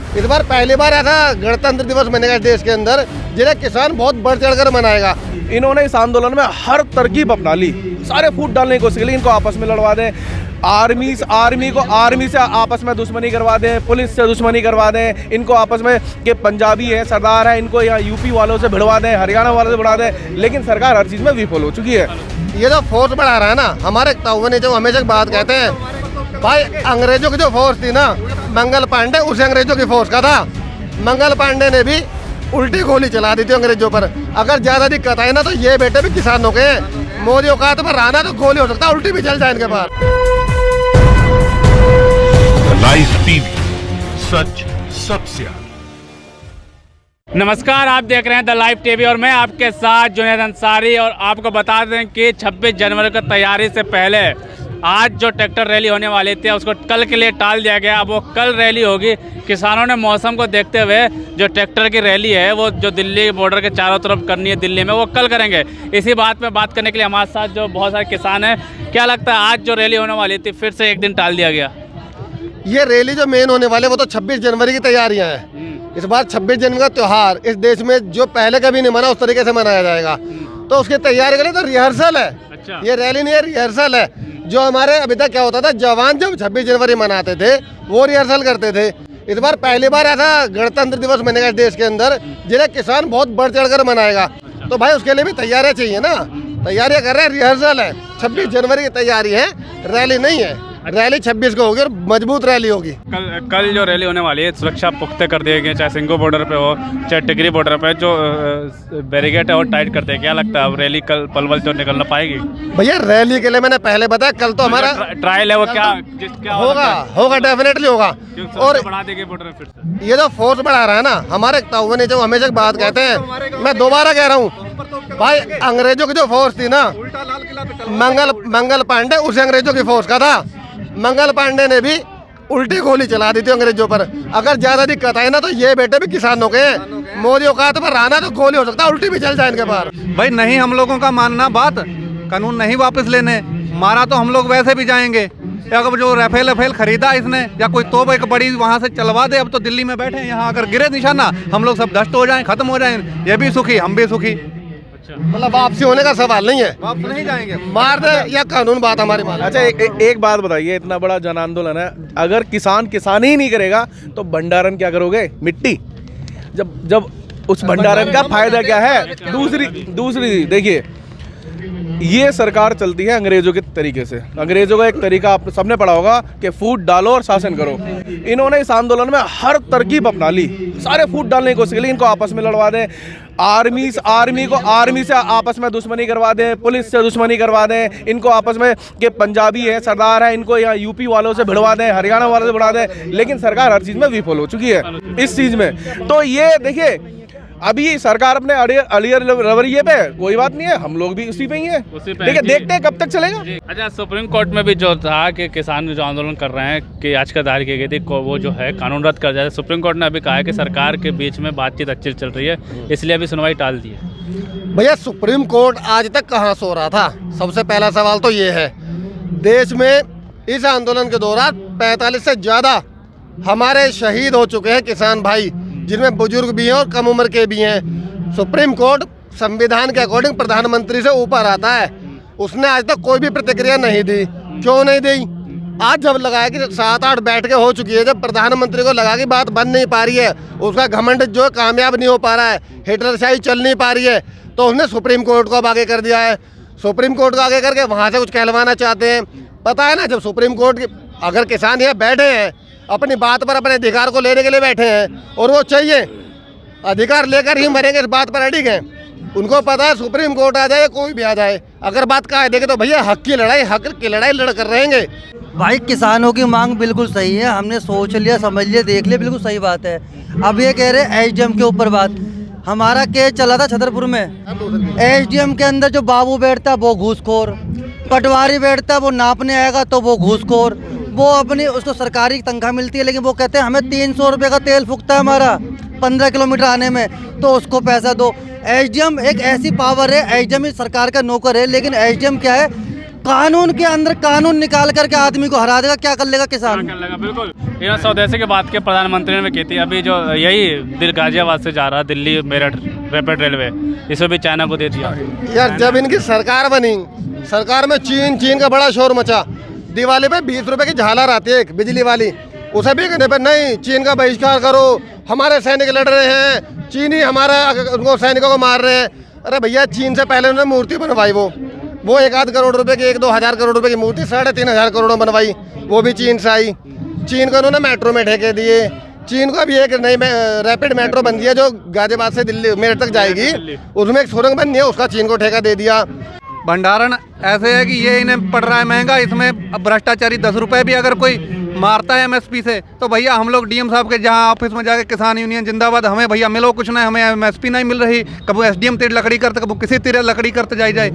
इस बार पहली बार ऐसा गणतंत्र दिवस मनेगा इस देश के अंदर जिन्हें किसान बहुत बढ़ चढ़कर मनाएगा। इन्होंने इस आंदोलन में हर तरकीब अपना ली, सारे फूट डालने की कोशिश की, इनको आपस में लड़वा दें, आर्मी से आपस में दुश्मनी करवा दें, पुलिस से दुश्मनी करवा दें, इनको आपस में कि पंजाबी है सरदार है, इनको यहाँ यूपी वालों से भिड़वा दें, हरियाणा वालों से भिड़वा दें, लेकिन सरकार हर चीज़ में विफल हो चुकी है। ये जो फोर्स बढ़ा रहा है ना, हमारे ताऊ ने जो हमेशा बात कहते हैं भाई, अंग्रेजों की जो फोर्स थी ना, मंगल पांडे उस अंग्रेजों की फोर्स का था। मंगल पांडे ने भी उल्टी गोली चला दी थी अंग्रेजों पर। अगर ज्यादा दिक्कत आई ना तो ये बेटे भी किसानों के हैं। मोदी औकात पर रहना तो गोली हो सकता है, उल्टी भी चल जाए इनके पास। लाइव टीवी, सच सबसे आगे। नमस्कार, आप देख रहे हैं द लाइव टीवी और मैं आपके साथ जुनैद अंसारी। और आपको बता दें कि 26 जनवरी की तैयारी से पहले आज जो ट्रैक्टर रैली होने वाली थी उसको कल के लिए टाल दिया गया। अब वो कल रैली होगी। किसानों ने मौसम को देखते हुए जो ट्रैक्टर की रैली है वो जो दिल्ली बॉर्डर के चारों तरफ करनी है दिल्ली में, वो कल करेंगे। इसी बात पे बात करने के लिए हमारे साथ जो बहुत सारे किसान हैं, क्या लगता है आज जो रैली होने वाली थी फिर से एक दिन टाल दिया गया? ये रैली जो मेन होने वाले वो तो 26 जनवरी की तैयारियां हैं। इस बार 26 जनवरी का त्योहार इस देश में जो पहले कभी नहीं मना उस तरीके से मनाया जाएगा, तो उसकी तैयारी के लिए तो रिहर्सल है। अच्छा। ये रैली नहीं है, रिहर्सल है। जो हमारे अभी तक क्या होता था, जवान जब 26 जनवरी मनाते थे वो रिहर्सल करते थे। इस बार पहली बार ऐसा गणतंत्र दिवस मनेगा इस देश के अंदर जिन्हें किसान बहुत बढ़ चढ़कर मनाएगा। तो भाई उसके लिए भी तैयारियां चाहिए ना, तैयारियां कर रहे हैं, रिहर्सल है। 26 जनवरी की तैयारी है, रैली नहीं है। रैली 26 को होगी और मजबूत रैली होगी। कल जो रैली होने वाली है सुरक्षा पुख्ते कर दिए गए, चाहे सिंगो बॉर्डर पे हो चाहे टिकरी बॉर्डर पे, जो बैरिकेड है वो टाइट कर दिए। क्या लगता है अब रैली कल पलवल तो निकलना पाएगी? भैया रैली के लिए मैंने पहले बताया, कल तो हमारा ट्रायल है वो, क्या होगा डेफिनेटली होगा। और बढ़ा देंगे बॉर्डर फिर से। ये जो फोर्स बढ़ा रहा है ना, हमारे ताऊ ने जो हमेशा बात कहते हैं, मैं दोबारा कह रहा हूँ भाई, अंग्रेजों की जो फोर्स थी ना, मंगल पांडे उस अंग्रेजों की फोर्स का था। मंगल पांडे ने भी उल्टी गोली चला दी थी अंग्रेजों पर। अगर ज्यादा दिक्कत आई ना तो ये बेटे भी किसानों के हैं। मोदी औकात पर रहना तो गोली हो सकता है, उल्टी भी चल जाए इनके पास। भाई नहीं, हम लोगों का मानना बात, कानून नहीं वापस लेने, मारा तो हम लोग वैसे भी जाएंगे। अगर जो राफेल खरीदा इसने या कोई तोप एक बड़ी वहाँ से चलवा दे, अब तो दिल्ली में बैठे यहाँ अगर गिरे निशाना हम लोग सब डस्ट हो जाएं, खत्म हो जाएं, ये भी सुखी हम भी सुखी। मतलब वापसी होने का सवाल नहीं है, वापस नहीं जाएंगे, मार दे या कानून बात हमारी मान। अच्छा एक बात बताइए, इतना बड़ा जन आंदोलन है, अगर किसान ही नहीं करेगा तो भंडारण क्या करोगे? मिट्टी। जब उस भंडारण का फायदा क्या है? दूसरी देखिए, ये सरकार चलती है अंग्रेजों के तरीके से। अंग्रेजों का एक तरीका आप सबने पढ़ा होगा कि फूट डालो और शासन करो। इन्होंने इस आंदोलन में हर तरकीब अपना ली, सारे फूट डालने की कोशिश की, इनको आपस में लड़वा दें, आर्मी से आपस में दुश्मनी करवा दें, पुलिस से दुश्मनी करवा दें, इनको आपस में कि पंजाबी है सरदार है, इनको यहाँ यूपी वालों से भिड़वा दें, हरियाणा वालों से भिड़वा दें, लेकिन सरकार हर चीज़ में विफल हो चुकी है इस चीज़ में। तो ये देखिए, अभी सरकार अपने अड़ियर रवैये पे, कोई बात नहीं है, हम लोग भी उसी पे ही हैं। देखिए देखते हैं कब तक चलेगा। अच्छा, सुप्रीम कोर्ट में भी जो था कि किसान जो आंदोलन कर रहे हैं कि याचिका दायर की गई थी, वो जो है कानून रद्द कर जाए। सुप्रीम कोर्ट ने अभी कहा है कि सरकार के बीच में बातचीत अच्छी चल रही है, इसलिए अभी सुनवाई टाल दी है। भैया सुप्रीम कोर्ट आज तक कहाँ सो रहा था? सबसे पहला सवाल तो ये है। देश में इस आंदोलन के दौरान 45 से ज़्यादा हमारे शहीद हो चुके हैं किसान भाई, जिनमें बुजुर्ग भी हैं और कम उम्र के भी हैं। सुप्रीम कोर्ट संविधान के अकॉर्डिंग प्रधानमंत्री से ऊपर आता है, उसने आज तक कोई भी प्रतिक्रिया नहीं दी। क्यों नहीं दी? आज जब लगाया कि 7-8 बैठकें हो चुकी है, जब प्रधानमंत्री को लगा कि बात बन नहीं पा रही है, उसका घमंड जो है कामयाब नहीं हो पा रहा है, हिटलरशाही चल नहीं पा रही है, तो उसने सुप्रीम कोर्ट को अब आगे कर दिया है। सुप्रीम कोर्ट को आगे करके वहाँ से कुछ कहलवाना चाहते हैं। पता है ना, जब सुप्रीम कोर्ट की अगर किसान ये बैठे हैं अपनी बात पर, अपने अधिकार को लेने के लिए बैठे हैं और वो चाहिए अधिकार लेकर ही मरेंगे, इस बात पर अड़िग हैं। उनको पता है सुप्रीम कोर्ट आ जाए कोई भी आ जाए, अगर बात कायदे की तो भैया हक की लड़ाई लड़ कर रहेंगे। भाई किसानों की मांग बिल्कुल सही है, हमने सोच लिया, समझ लिया, देख लिया, बिल्कुल सही बात है। अब ये कह रहे एसडीएम के ऊपर बात, हमारा केस चला था छतरपुर में, एसडीएम के अंदर जो बाबू बैठता है वो घूसखोर, पटवारी बैठता है वो नापने आएगा तो वो घूसखोर, वो अपनी उसको सरकारी तनख्वाह मिलती है, लेकिन वो कहते हैं हमें 300 रुपये का तेल फूकता है हमारा 15 किलोमीटर आने में, तो उसको पैसा दो। एसडीएम एक ऐसी पावर है, एसडीएम ही सरकार का नौकर है, लेकिन एसडीएम क्या है, कानून के अंदर कानून निकाल करके आदमी को हरा देगा, क्या कर लेगा किसान। क्या लगा बिल्कुल ये स्वदेशी की बात के प्रधानमंत्री ने की थी। अभी जो यही दिल गाजियाबाद से जा रहा दिल्ली मेरठ रैपिड रेलवे, इसे भी चाइना को दे दिया। यार जब इनकी सरकार बनी, सरकार में चीन का बड़ा शोर मचा। दिवाली पे 20 रुपए की झालर आती है एक बिजली वाली, उसे भी कहने पे नहीं चीन का बहिष्कार करो, हमारे सैनिक लड़ रहे हैं, चीनी हमारा उनको सैनिकों को मार रहे हैं। अरे भैया चीन से पहले उन्होंने मूर्ति बनवाई, वो 1-8 करोड़ रुपए की 1-2 हज़ार करोड़ रुपए की मूर्ति 3,500 करोड़ में बनवाई, वो भी चीन से आई। चीन को उन्होंने मेट्रो में ठेके दिए। चीन को अभी एक नई रैपिड मेट्रो बन गई है जो गाजियाबाद से दिल्ली मेरठ तक जाएगी, उसमें एक सुरंग बननी है, उसका चीन को ठेका दे दिया। भंडारण ऐसे है कि ये इन्हें पड़ रहा है महंगा, इसमें अब भ्रष्टाचारी 10 रुपए भी अगर कोई मारता है एमएसपी से तो भैया हम लोग डीएम साहब के जहाँ ऑफिस में जाके किसान यूनियन जिंदाबाद, हमें भैया मिलो कुछ नहीं, हमें एमएसपी नहीं मिल रही। कब एसडीएम तेरे लकड़ी करते, कब किसी तेरे लकड़ी करते जाए।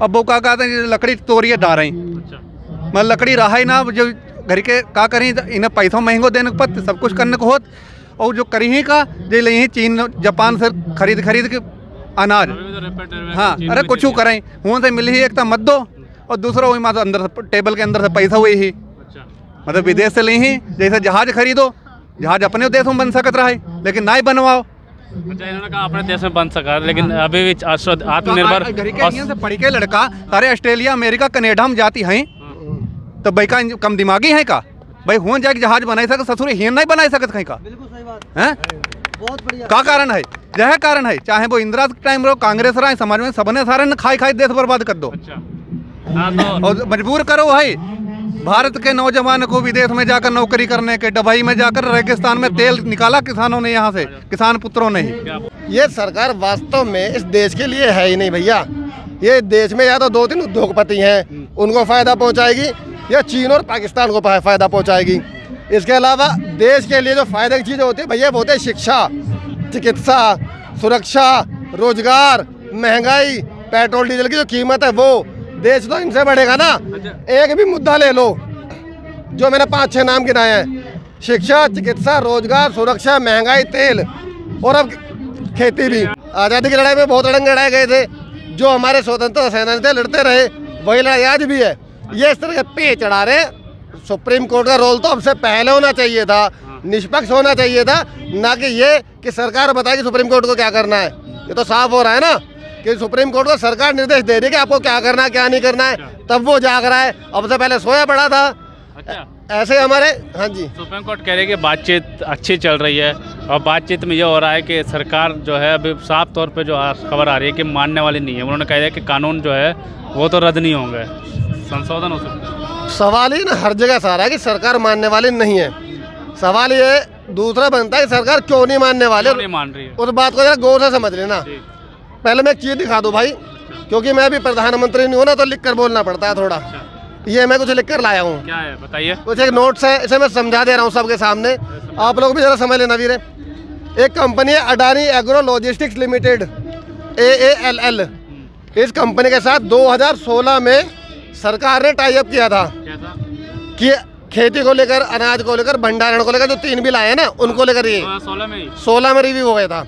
अब वो क्या कहते हैं लकड़ी तोड़िए डाल रही, मतलब लकड़ी रहा ही ना, जो घर के का करें, इन्हें पैसा महंगो देने को पत सब कुछ करने को होत, और जो करी ही का जे ले चीन जापान से खरीद के अनाज। हाँ अरे कुछ करें वहाँ से मिली ही, एक तो मत दो और दूसरा वही मात्र अंदर से टेबल के अंदर से पैसा हुई ही, मतलब विदेश से ली ही। जैसे जहाज खरीदो, जहाज अपने देश में बन सकत रहा है लेकिन ना ही बनवाओ। अच्छा इन्होंने कहा अपने देश में बन सका, लेकिन अभी भी आत्मनिर्भर से पढ़ के लड़का सारे ऑस्ट्रेलिया अमेरिका कनेडा में जाती हैं, तो भाई का कम दिमागी है का भाई हुआ जाके जहाज बनाई सके, ससुर हिन नहीं बनाई सकत कहीं का। बिल्कुल सही बात है, बहुत बढ़िया। का कारण है, यह कारण है, चाहे वो इंदिरा के टाइम रहो, कांग्रेस रहा, समाज में सबने सारे ने खाई देश बर्बाद कर दो। हाँ तो और मजबूर करो भाई भारत के नौजवान को विदेश में जाकर नौकरी करने के, दुबई में जाकर रेगिस्तान में तेल निकाला किसानों ने, यहाँ से किसान पुत्रों ने ही। ये सरकार वास्तव में इस देश के लिए है ही नहीं भैया। ये देश में या तो 2-3 उद्योगपति हैं उनको फायदा पहुंचाएगी, या चीन और पाकिस्तान को फायदा पहुंचाएगी। इसके अलावा देश के लिए जो फायदे की चीज़ें होती है भैया वो होते हैं शिक्षा, चिकित्सा, सुरक्षा, रोजगार, महंगाई, पेट्रोल डीजल की जो कीमत है वो, देश तो इनसे बढ़ेगा ना। एक भी मुद्दा ले लो जो मैंने 5-6 नाम गिनाए हैं, शिक्षा, चिकित्सा, रोजगार, सुरक्षा, महंगाई, तेल और अब खेती भी। आज़ादी की लड़ाई में बहुत अड़ंग लड़ाए गए थे, जो हमारे स्वतंत्रता सेनानी थे लड़ते रहे, वही लड़ाई आज भी है। ये इस तरह के पे चढ़ा रहे। सुप्रीम कोर्ट का रोल तो हमसे पहले होना चाहिए था, निष्पक्ष होना चाहिए था, ना कि ये कि सरकार बताए कि सुप्रीम कोर्ट को क्या करना है। ये तो साफ हो रहा है ना कि सुप्रीम कोर्ट को सरकार निर्देश दे रही है कि आपको क्या करना है क्या नहीं करना है, तब वो जाग रहा है, अब से पहले सोया पड़ा था। अच्छा ऐसे हमारे, हाँ जी, सुप्रीम कोर्ट कह रही है कि बातचीत अच्छी चल रही है, और बातचीत में ये हो रहा है कि सरकार जो है अभी साफ तौर पे जो खबर आ रही है कि मानने वाली नहीं है। उन्होंने कहा है कि कानून जो है वो तो रद्द नहीं होंगे, संशोधन हो सकता है। सवाल ही ना हर जगह सारा है कि सरकार मानने वाली नहीं है। सवाल ये दूसरा बनता है कि सरकार क्यों नहीं मानने वाली, नहीं मान रही है। उस बात को जरा गौर से समझ लेना। पहले मैं एक चीज़ दिखा दूँ भाई, क्योंकि मैं भी प्रधानमंत्री नहीं हूँ ना, तो लिख कर बोलना पड़ता है थोड़ा। ये मैं कुछ लिख कर लाया हूँ, क्या है बताइए। कुछ एक नोट्स है, इसे मैं समझा दे रहा हूँ सबके सामने, आप लोग भी जरा समझ लेना वीरे। एक कंपनी है Adani agro logistics limited, AALL। इस कंपनी के साथ 2016 में सरकार ने टाई अप किया था कि खेती को लेकर, अनाज को लेकर, भंडारण को लेकर जो 3 बिल आए हैं ना उनको लेकर, ये 16 में रिव्यू हो गया था।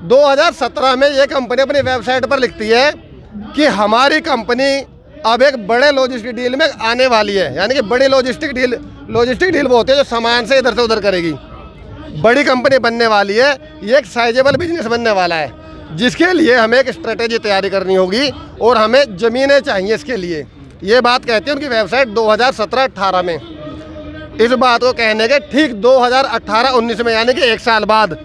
2017 में ये कंपनी अपनी वेबसाइट पर लिखती है कि हमारी कंपनी अब एक बड़े लॉजिस्टिक डील में आने वाली है। यानी कि बड़ी लॉजिस्टिक डील वो होती है जो सामान से इधर से उधर करेगी। बड़ी कंपनी बनने वाली है, ये एक साइजेबल बिजनेस बनने वाला है, जिसके लिए हमें एक स्ट्रेटेजी तैयारी करनी होगी और हमें ज़मीनें चाहिए इसके लिए। ये बात कहती है उनकी वेबसाइट 2017-18 में। इस बात को कहने के ठीक 2018-19 में, यानी कि 1 साल बाद,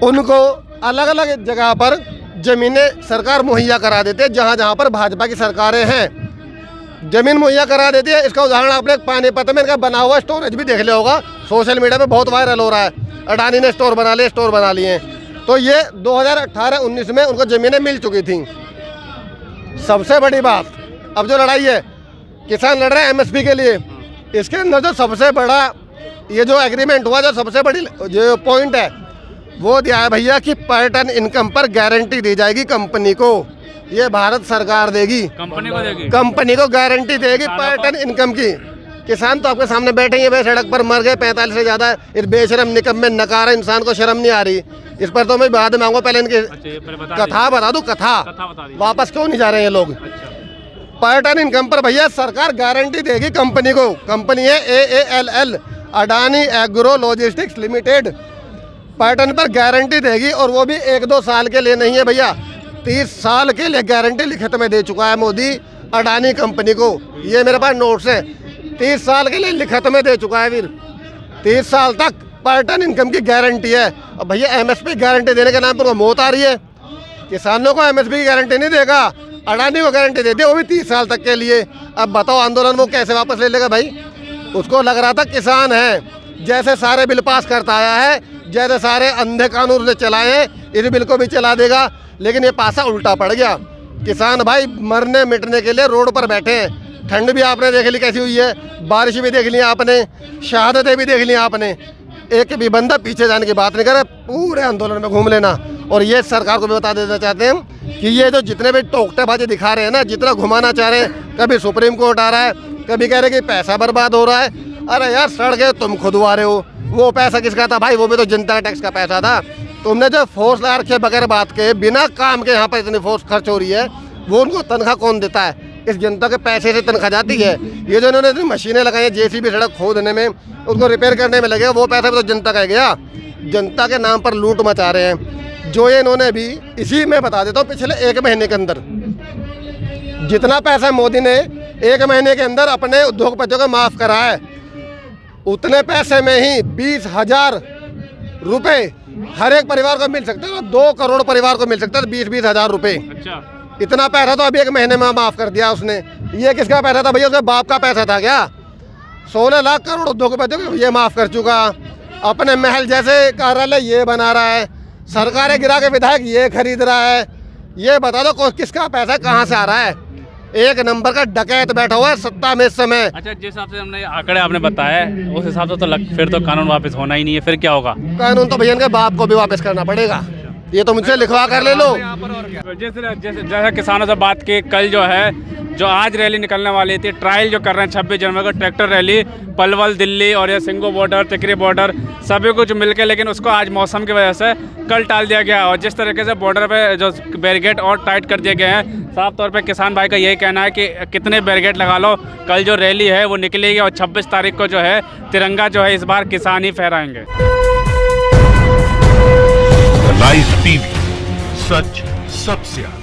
उनको अलग अलग जगह पर ज़मीनें सरकार मुहैया करा देती है, जहाँ जहाँ पर भाजपा की सरकारें हैं ज़मीन मुहैया करा देती है। इसका उदाहरण आपने पानीपत में इनका बना हुआ स्टोरेज भी देख लिया होगा, सोशल मीडिया पे बहुत वायरल हो रहा है। अडानी ने स्टोर बना लिए हैं। तो ये 2018-19 में उनको ज़मीनें मिल चुकी थी। सबसे बड़ी बात, अब जो लड़ाई है, किसान लड़ रहे हैं MSP के लिए, इसके अंदर जो सबसे बड़ा ये जो एग्रीमेंट हुआ, जो सबसे बड़ी जो पॉइंट है वो दिया है भैया कि पर टन इनकम पर गारंटी दी जाएगी कंपनी को। ये भारत सरकार देगी, कंपनी को गारंटी देगी पर टन इनकम की। किसान तो आपके सामने बैठे ही है, सड़क पर मर गए 45 से ज़्यादा। इस बेशरम निकम में नकारा इंसान को शर्म नहीं आ रही। इस पर तो मैं बाद मांगू, पहले इनकी कथा बता दूं। कथा वापस क्यों नहीं जा रहे हैं लोग। पर्यटन इनकम पर भैया सरकार गारंटी देगी कंपनी को। कंपनी है AALL, Adani agro logistics limited. पर्यटन पर गारंटी देगी और वो भी 1-2 साल के लिए नहीं है भैया, 30 साल के लिए गारंटी लिखित में दे चुका है मोदी अडानी कंपनी को। ये मेरे पास नोट्स हैं, 30 साल के लिए लिखित में दे चुका है वीर। 30 साल तक पर्यटन इनकम की गारंटी है। अब भैया MSP गारंटी देने के नाम पर वो मौत आ रही है। किसानों को MSP की गारंटी नहीं देगा, अडानी को गारंटी दे दी, वो भी 30 साल तक के लिए। अब बताओ आंदोलन वो कैसे वापस ले लेगा भाई। उसको लग रहा था किसान है, जैसे सारे बिल पास करता आया है, जैसे सारे अंधे कानून ने चलाए हैं, इस बिल को भी चला देगा। लेकिन ये पासा उल्टा पड़ गया। किसान भाई मरने मिटने के लिए रोड पर बैठे हैं। ठंड भी आपने देख ली कैसी हुई है, बारिश भी देख ली आपने, शहादतें भी देख ली आपने। एक भी बंदा पीछे जाने की बात नहीं करे, पूरे आंदोलन में घूम लेना। और ये सरकार को भी बता देना चाहते हैं कि ये जो जितने भी टोकटेबाजी दिखा रहे हैं ना, जितना घुमाना चाह रहे हैं, कभी सुप्रीम कोर्ट आ रहा है, कभी कह रहे कि पैसा बर्बाद हो रहा है। अरे यार सड़कें तुम खुदवा रहे हो, वो पैसा किसका था भाई? वो भी तो जनता टैक्स का पैसा था। तुमने जो फोर्स लगा रखे बगैर बात के, बिना काम के यहाँ पर इतनी फोर्स खर्च हो रही है, वो उनको तनख्वाह कौन देता है? इस जनता के पैसे से तनख्वाह जाती है। ये जो इन्होंने इतनी मशीनें लगाई हैं JCB सड़क खोदने में, उसको रिपेयर करने में लगे, वो पैसा भी तो जनता का गया। जनता के नाम पर लूट मचा रहे हैं। जो ये इन्होंने भी इसी में बता देता हूँ, पिछले 1 महीने के अंदर जितना पैसा मोदी ने 1 महीने के अंदर अपने उद्योगपतियों को माफ़ करा है, उतने पैसे में ही 20,000 रुपये हर एक परिवार को मिल सकते हैं। 2 करोड़ परिवार को मिल सकता है 20-20 हज़ार रुपये। अच्छा, इतना पैसा तो अभी 1 महीने में माफ़ कर दिया उसने। ये किसका पैसा था भैया? उसके बाप का पैसा था क्या? 16 लाख करोड़ उद्योगपतियों को ये माफ़ कर चुका। अपने महल जैसे कार्यालय ये बना रहा है, सरकारें गिरा के विधायक ये खरीद रहा है। ये बता दो किसका पैसा कहाँ से आ रहा है? एक नंबर का डकैत बैठा हुआ है सत्ता में इस समय। अच्छा, जिस हिसाब से हमने आंकड़े आपने बताया उस हिसाब से तो फिर तो कानून वापस होना ही नहीं है। फिर क्या होगा? कानून तो भैया इनके बाप को भी वापस करना पड़ेगा। ये तो मुझसे लिखवा कर ले लो। जैसे किसानों से बात की, कल जो है जो आज रैली निकलने वाली थी, ट्रायल जो कर रहे हैं 26 जनवरी को ट्रैक्टर रैली पलवल दिल्ली और ये सिंगू बॉर्डर, टिकरी बॉर्डर सभी कुछ मिलके, लेकिन उसको आज मौसम की वजह से कल टाल दिया गया। और जिस तरीके से बॉर्डर पे जो बैरिकेड और टाइट कर दिए गए हैं, साफ तौर पे किसान भाई का यही कहना है कि कितने बैरिकेड लगा लो, कल जो रैली है वो निकलेगी और 26 तारीख को जो है तिरंगा जो है इस बार किसान ही फहराएंगे। लाइव टीवी, सच सबसे आगे।